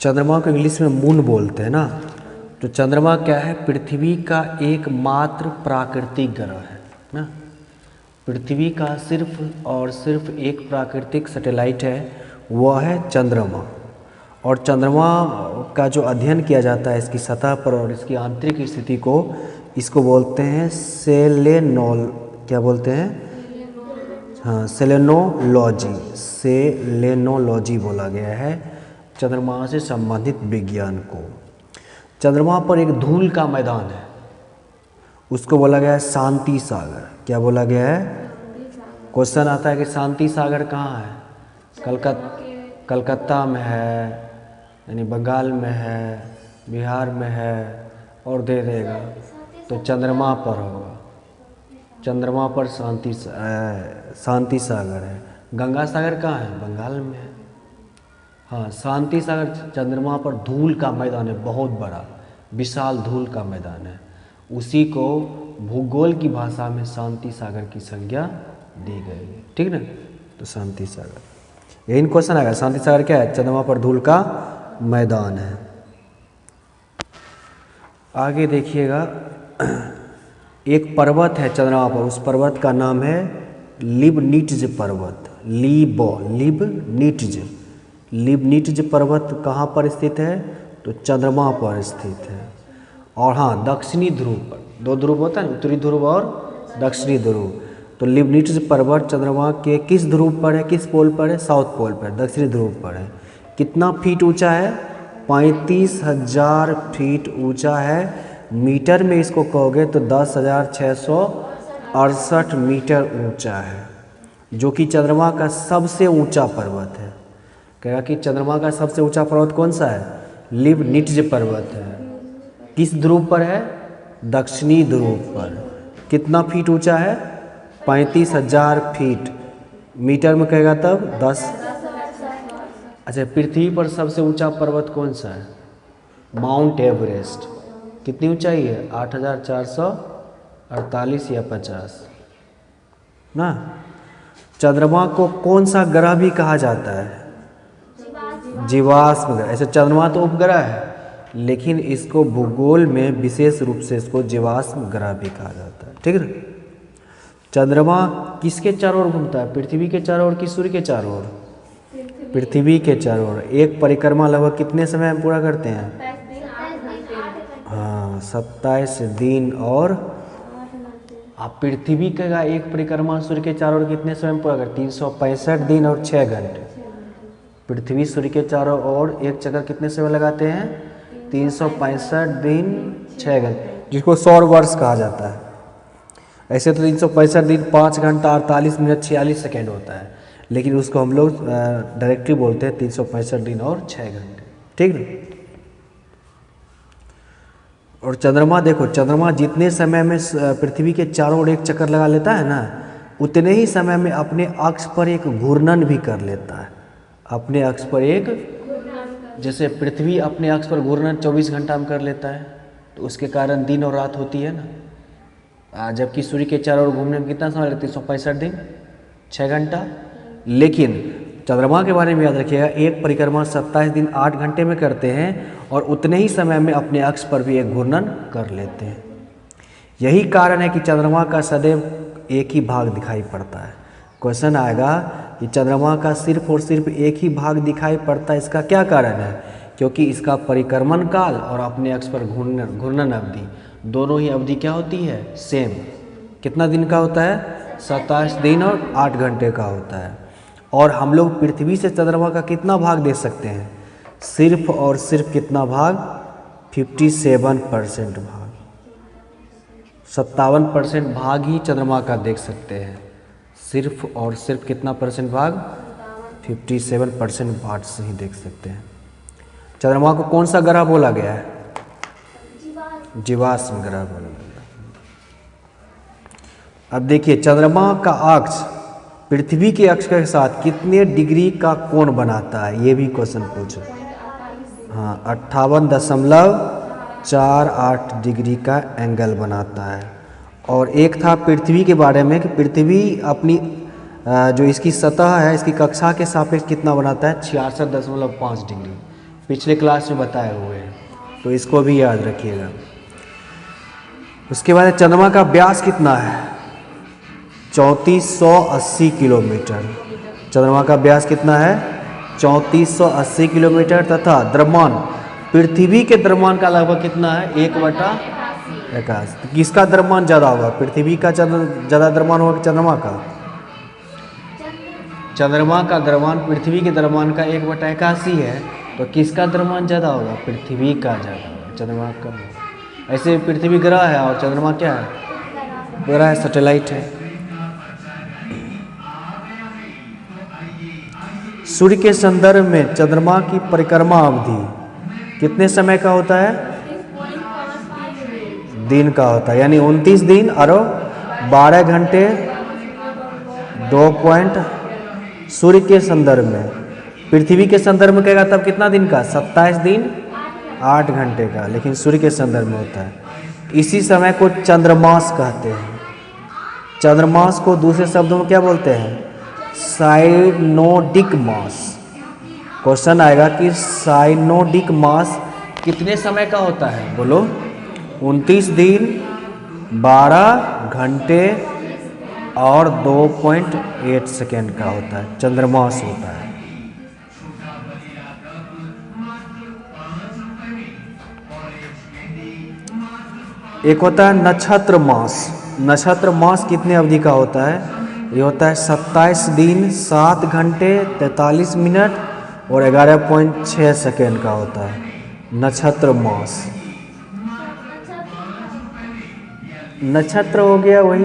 चंद्रमा को इंग्लिश में मून बोलते हैं ना। तो चंद्रमा क्या है? पृथ्वी का एकमात्र प्राकृतिक ग्रह है ना। पृथ्वी का सिर्फ और सिर्फ एक प्राकृतिक सैटेलाइट है, वह है चंद्रमा। और चंद्रमा का जो अध्ययन किया जाता है इसकी सतह पर और इसकी आंतरिक स्थिति को, इसको बोलते हैं क्या बोलते हैं? हाँ, सेलेनोलॉजी बोला गया है चंद्रमा से संबंधित विज्ञान को। चंद्रमा पर एक धूल का मैदान है, उसको बोला गया है शांति सागर। क्या बोला गया है? क्वेश्चन आता है कि शांति सागर कहाँ है? कलकत्ता में है, यानी बंगाल में है, बिहार में है, और दे देगा तो चंद्रमा पर होगा। चंद्रमा पर शांति सागर है। गंगा सागर कहाँ है? बंगाल में है। हाँ, शांति सागर चंद्रमा पर धूल का मैदान है, बहुत बड़ा विशाल धूल का मैदान है। उसी को भूगोल की भाषा में शांति सागर की संज्ञा दी गई है। ठीक ना? तो शांति सागर, यही क्वेश्चन आएगा। शांति सागर क्या है? चंद्रमा पर धूल का मैदान है। आगे देखिएगा, एक पर्वत है चंद्रमा पर, उस पर्वत का नाम है लिबनिट्ज पर्वत। लिबनिट्ज पर्वत कहाँ पर स्थित है? तो चंद्रमा पर स्थित है। और हाँ, दक्षिणी ध्रुव पर, दो ध्रुव होता है, उत्तरी ध्रुव और दक्षिणी ध्रुव। तो लिबनिट्ज पर्वत चंद्रमा के किस ध्रुव पर है? किस पोल पर है? साउथ पोल पर, दक्षिणी ध्रुव पर है। कितना फीट ऊंचा है? 35,000 फीट ऊंचा है। मीटर में इसको कहोगे तो 10,668 मीटर ऊंचा है, जो कि चंद्रमा का सबसे ऊंचा पर्वत है। कहेगा कि चंद्रमा का सबसे ऊंचा पर्वत कौन सा है? लिबनिट्ज पर्वत है। किस ध्रुव पर है? दक्षिणी ध्रुव पर। कितना फीट ऊंचा है? 35,000 फीट। मीटर में कहेगा तब 10। अच्छा, पृथ्वी पर सबसे ऊंचा पर्वत कौन सा है? Mount Everest. कितनी ऊंचाई है? 8,448 या 50 ना। चंद्रमा को कौन सा ग्रह भी कहा जाता है? जीवाश्म ग्रह। ऐसे चंद्रमा तो उपग्रह है, लेकिन इसको भूगोल में विशेष रूप से इसको जीवाश्म ग्रह भी कहा जाता है। ठीक है। चंद्रमा किसके चारों ओर घूमता है? पृथ्वी के चारों ओर कि सूर्य के चारों ओर? पृथ्वी के चारों ओर। एक परिक्रमा लगभग कितने समय में पूरा करते हैं? हाँ, 27 दिन। और आप पृथ्वी का एक परिक्रमा सूर्य के चारों ओर कितने समय में पूरा करते? 365 दिन और 6 घंटे। पृथ्वी सूर्य के चारों ओर एक चक्कर कितने समय लगाते हैं? 365 दिन 6 घंटे, जिसको सौर वर्ष कहा जाता है। ऐसे तो 365 दिन 5 घंटा 48 मिनट 46 सेकेंड होता है, लेकिन उसको हम लोग डायरेक्टली बोलते हैं 365 दिन और 6 घंटे। ठीक है। और चंद्रमा देखो, चंद्रमा जितने समय में पृथ्वी के चारों ओर एक चक्कर लगा लेता है ना, उतने ही समय में अपने अक्ष पर एक घूर्णन भी कर लेता है। अपने अक्ष पर एक, जैसे पृथ्वी अपने अक्ष पर घूर्णन 24 घंटा में कर लेता है, तो उसके कारण दिन और रात होती है ना। जबकि सूर्य के चारों ओर घूमने में कितना समय लगता है? 365 दिन 6 घंटा। लेकिन चंद्रमा के बारे में याद रखिएगा, एक परिक्रमा 27 दिन 8 घंटे में करते हैं, और उतने ही समय में अपने अक्ष पर भी एक घूर्णन कर लेते हैं। यही कारण है कि चंद्रमा का सदैव एक ही भाग दिखाई पड़ता है। क्वेश्चन आएगा कि चंद्रमा का सिर्फ और सिर्फ एक ही भाग दिखाई पड़ता है, इसका क्या कारण है? क्योंकि इसका परिक्रमण काल और अपने अक्ष पर घूर्णन अवधि, दोनों ही अवधि क्या होती है? सेम। कितना दिन का होता है? 27 दिन और 8 घंटे का होता है। और हम लोग पृथ्वी से चंद्रमा का कितना भाग देख सकते हैं? सिर्फ और सिर्फ कितना भाग? 57% भाग। 57% भाग ही चंद्रमा का देख सकते हैं। सिर्फ और सिर्फ कितना परसेंट भाग? 57% भाग से ही देख सकते हैं। चंद्रमा को कौन सा ग्रह बोला गया है? जीवाश्म ग्रह बोला गया। अब देखिए, चंद्रमा का अक्ष पृथ्वी के अक्ष के साथ कितने डिग्री का कोण बनाता है? ये भी क्वेश्चन पूछो। हाँ, 58.48 डिग्री का एंगल बनाता है। और एक था पृथ्वी के बारे में कि पृथ्वी अपनी जो इसकी सतह है, इसकी कक्षा के सापेक्ष कितना बनाता है? 66.5 डिग्री। पिछले क्लास में बताए हुए हैं, तो इसको भी याद रखिएगा। उसके बाद चंद्रमा का व्यास कितना है? 3480 किलोमीटर। चंद्रमा का व्यास कितना है? 3480 किलोमीटर। तथा द्रव्यमान पृथ्वी के द्रव्यमान का लगभग कितना है? 1/81। तो किसका द्रव्यमान ज़्यादा होगा? पृथ्वी का ज़्यादा द्रव्यमान होगा कि चंद्रमा का? चंद्रमा का द्रव्यमान पृथ्वी के द्रव्यमान का 1/81 है, तो किसका द्रव्यमान ज़्यादा होगा? पृथ्वी का ज़्यादा होगा, चंद्रमा का नहीं। ऐसे पृथ्वी ग्रह है और चंद्रमा क्या है? ग्रह है, सैटेलाइट है। सूर्य के संदर्भ में चंद्रमा की परिक्रमा अवधि कितने समय का होता है? दिन का होता है, यानी 29 दिन और 12 घंटे 2 पॉइंट। सूर्य के संदर्भ में, पृथ्वी के संदर्भ में कहेगा तब कितना दिन का? 27 दिन 8 घंटे का, लेकिन सूर्य के संदर्भ में होता है। इसी समय को चंद्रमास कहते हैं। चंद्रमास को दूसरे शब्दों में क्या बोलते हैं? साइनोडिक मास। क्वेश्चन आएगा कि साइनोडिक मास कितने समय का होता है? बोलो। 29 दिन 12 घंटे और 2.8 सेकेंड का होता है, चंद्रमास होता है। एक होता है नक्षत्र मास। नक्षत्र मास कितने अवधि का होता है? ये होता है 27 दिन 7 घंटे 43 मिनट और 11.6 सेकेंड का होता है, नक्षत्र मास। नक्षत्र हो गया वही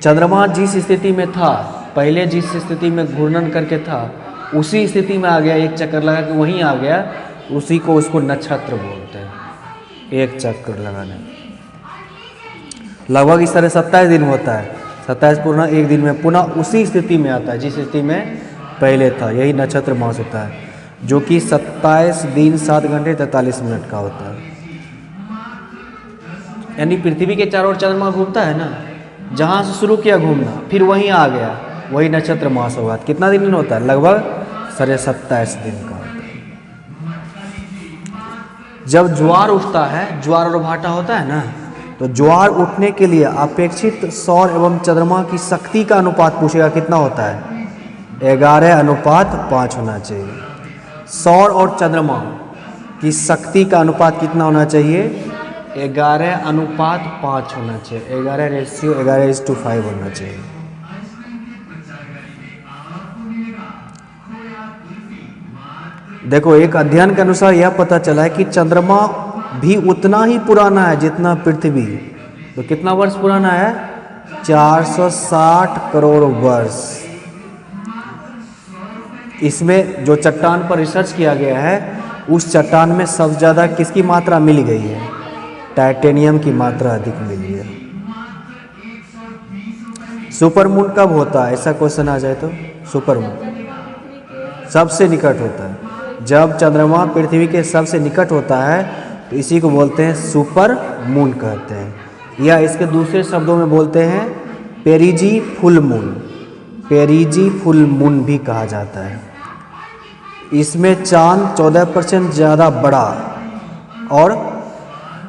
चंद्रमा जिस स्थिति में था, पहले जिस स्थिति में घूर्णन करके था, उसी स्थिति में आ गया, एक चक्कर लगा के वहीं आ गया, उसी को उसको नक्षत्र बोलते हैं। एक चक्कर लगाने लगभग इस तरह 27 दिन होता है। 27 पूर्ण एक दिन में पुनः उसी स्थिति में आता है जिस स्थिति में पहले था, यही नक्षत्र मास होता है, जो कि 27 दिन 7 घंटे 43 मिनट का होता है। यानी पृथ्वी के चारों ओर चंद्रमा घूमता है ना, जहाँ से शुरू किया घूमना फिर वहीं आ गया, वही नक्षत्र मास होगा। कितना दिन होता है? लगभग 27.5 दिन का होता है। जब ज्वार उठता है, ज्वार और भाटा होता है ना, तो ज्वार उठने के लिए अपेक्षित सौर एवं चंद्रमा की शक्ति का अनुपात पूछेगा, कितना होता है? 11:5 होना चाहिए। सौर और चंद्रमा की शक्ति का अनुपात कितना होना चाहिए? 11:5 होना चाहिए। 11:5 होना चाहिए। देखो, एक अध्ययन के अनुसार यह पता चला है कि चंद्रमा भी उतना ही पुराना है जितना पृथ्वी। तो कितना वर्ष पुराना है? 460 करोड़ वर्ष। इसमें जो चट्टान पर रिसर्च किया गया है, उस चट्टान में सबसे ज़्यादा किसकी मात्रा मिल गई है? टाइटेनियम की मात्रा अधिक मिली है। सुपरमून कब होता है? ऐसा क्वेश्चन आ जाए तो सुपरमून सबसे निकट होता है जब चंद्रमा पृथ्वी के सबसे निकट होता है, तो इसी को बोलते हैं सुपर मून कहते हैं, या इसके दूसरे शब्दों में बोलते हैं पेरिजी फुल मून। पेरिजी फुल मून भी कहा जाता है। इसमें चांद 14% ज़्यादा बड़ा और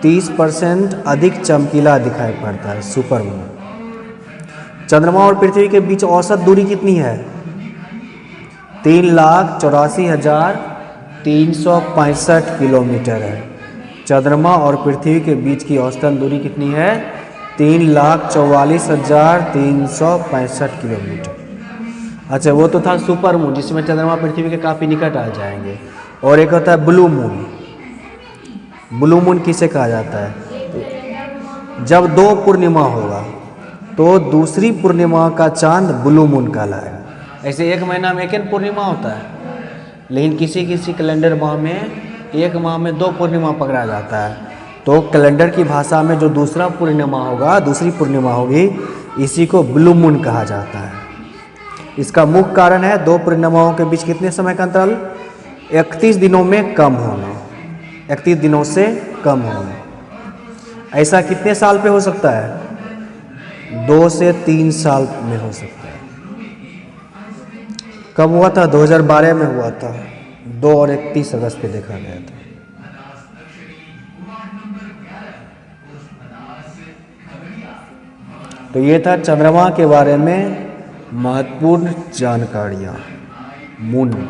30% अधिक चमकीला दिखाई पड़ता है, सुपर मून। चंद्रमा और पृथ्वी के बीच औसत दूरी कितनी है? 3,84,365 किलोमीटर है। चंद्रमा और पृथ्वी के बीच की औसतन दूरी कितनी है? 3,44,365 किलोमीटर। अच्छा, वो तो था सुपर मून, जिसमें चंद्रमा पृथ्वी के काफ़ी निकट आ जाएंगे। और एक होता है ब्लू मून। ब्लू मून किसे कहा जाता है? जब 2 पूर्णिमा होगा तो दूसरी पूर्णिमा का चांद ब्लू मून कहलाएगा। ऐसे एक महीना में एक पूर्णिमा होता है, लेकिन किसी किसी कैलेंडर माह में एक माह में 2 पूर्णिमा पकड़ा जाता है। तो कैलेंडर की भाषा में जो दूसरा पूर्णिमा होगा, दूसरी पूर्णिमा होगी, इसी को ब्लू मून कहा जाता है। इसका मुख्य कारण है 2 पूर्णिमाओं के बीच कितने समय का अंतराल? 31 दिनों में कम होना। 31 दिनों से कम होना। ऐसा कितने साल पे हो सकता है? 2 से 3 साल में हो सकता है। कब हुआ था? 2012 में हुआ था। 2 और 31 अगस्त पे देखा गया था। तो ये था चंद्रमा के बारे में महत्वपूर्ण जानकारियाँ। मून